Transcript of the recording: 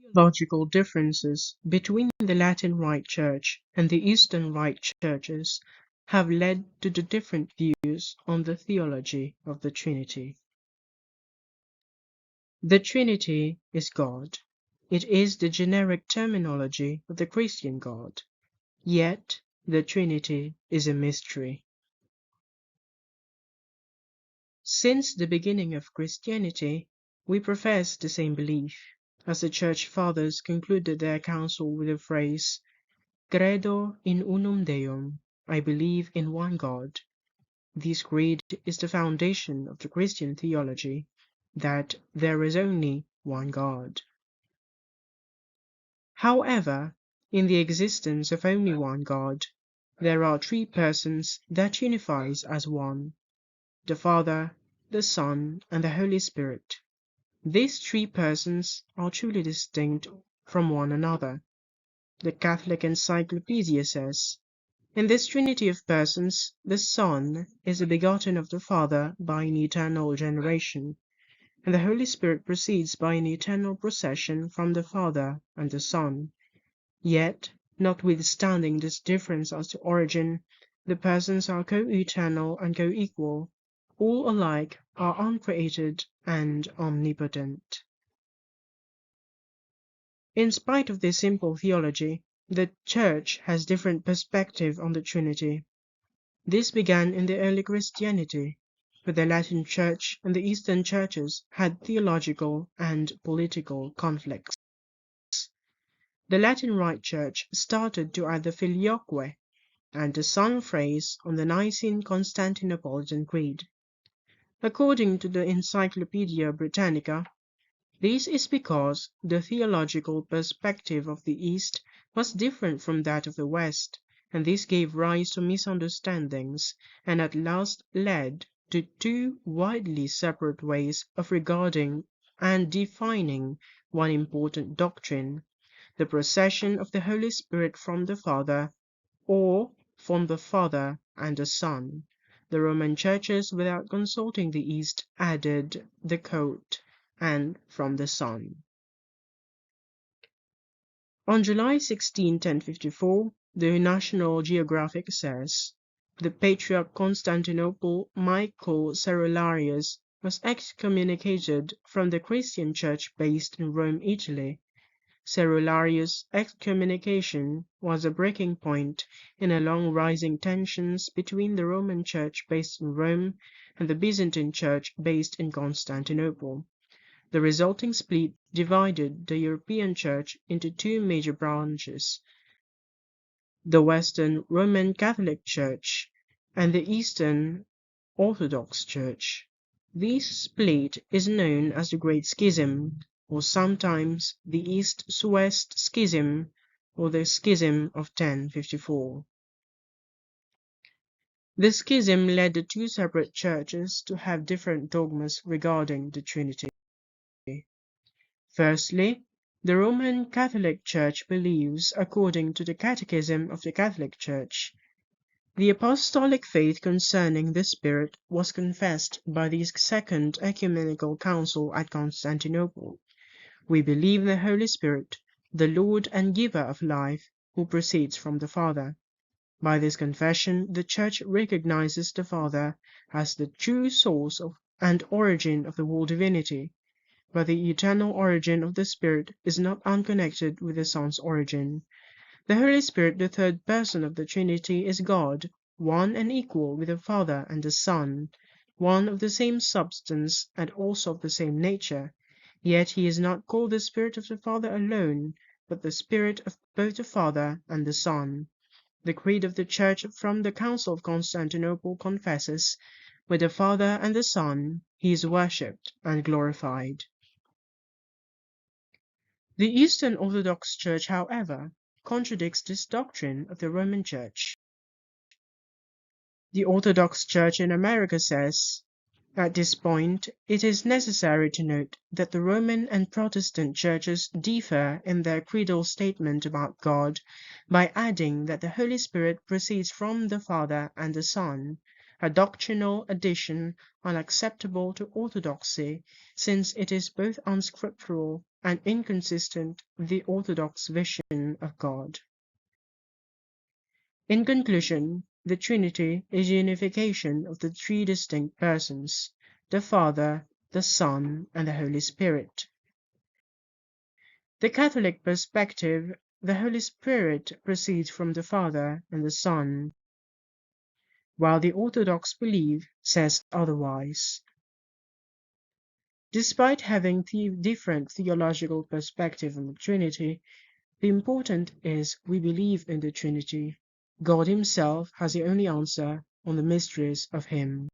theological differences between the Latin Rite Church and the Eastern Rite Churches have led to the different views on the theology of the Trinity. The Trinity is God. It is the generic terminology of the Christian God. Yet, the Trinity is a mystery. Since the beginning of Christianity, we profess the same belief, as the Church Fathers concluded their council with the phrase, Credo in unum Deum, I believe in one God. This creed is the foundation of the Christian theology, that there is only one God. However, in the existence of only one God, there are three persons that unifies as one, the Father, the Son, and the Holy Spirit. These three persons are truly distinct from one another. The Catholic Encyclopedia says, in this Trinity of persons, the Son is the begotten of the Father by an eternal generation, and the Holy Spirit proceeds by an eternal procession from the Father and the Son. Yet, notwithstanding this difference as to origin, the persons are co-eternal and co-equal. All alike are uncreated and omnipotent. In spite of this simple theology, the Church has different perspective on the Trinity. This began in the early Christianity, where the Latin Church and the Eastern churches had theological and political conflicts. The Latin Rite Church started to add the filioque and the Son phrase on the Nicene Constantinopolitan Creed. According to the Encyclopedia Britannica, this is because the theological perspective of the East was different from that of the West, and this gave rise to misunderstandings and at last led to two widely separate ways of regarding and defining one important doctrine, the procession of the Holy Spirit from the Father, or from the Father and the Son. The Roman churches, without consulting the East, added the quote, and from the Son. On July 16, 1054, the National Geographic says, the Patriarch Constantinople Michael Cerularius was excommunicated from the Christian Church based in Rome, Italy. Cerularius' excommunication was a breaking point in a long-rising tensions between the Roman Church based in Rome and the Byzantine Church based in Constantinople. The resulting split divided the European Church into two major branches, the Western Roman Catholic Church and the Eastern Orthodox Church. This split is known as the Great Schism, or sometimes the East-West Schism, or the Schism of 1054. The schism led the two separate churches to have different dogmas regarding the Trinity. Firstly, the Roman Catholic Church believes, according to the Catechism of the Catholic Church, the apostolic faith concerning the Spirit was confessed by the Second Ecumenical Council at Constantinople. We believe in the Holy Spirit, the Lord and Giver of life, who proceeds from the Father. By this confession, the Church recognizes the Father as the true source of and origin of the whole divinity, but the eternal origin of the Spirit is not unconnected with the Son's origin. The Holy Spirit, the third person of the Trinity, is God, one and equal with the Father and the Son, one of the same substance and also of the same nature. Yet he is not called the Spirit of the Father alone, but the Spirit of both the Father and the Son. The Creed of the Church from the Council of Constantinople confesses, with the Father and the Son, he is worshipped and glorified. The Eastern Orthodox Church, however, contradicts this doctrine of the Roman Church. The Orthodox Church in America says, at this point, it is necessary to note that the Roman and Protestant churches differ in their creedal statement about God by adding that the Holy Spirit proceeds from the Father and the Son, a doctrinal addition unacceptable to orthodoxy, since it is both unscriptural and inconsistent with the orthodox vision of God. In conclusion, the Trinity is unification of the three distinct persons, the Father, the Son, and the Holy Spirit. The Catholic perspective, the Holy Spirit proceeds from the Father and the Son, while the Orthodox belief says otherwise. Despite having different theological perspectives on the Trinity, the important is we believe in the Trinity. God Himself has the only answer on the mysteries of Him.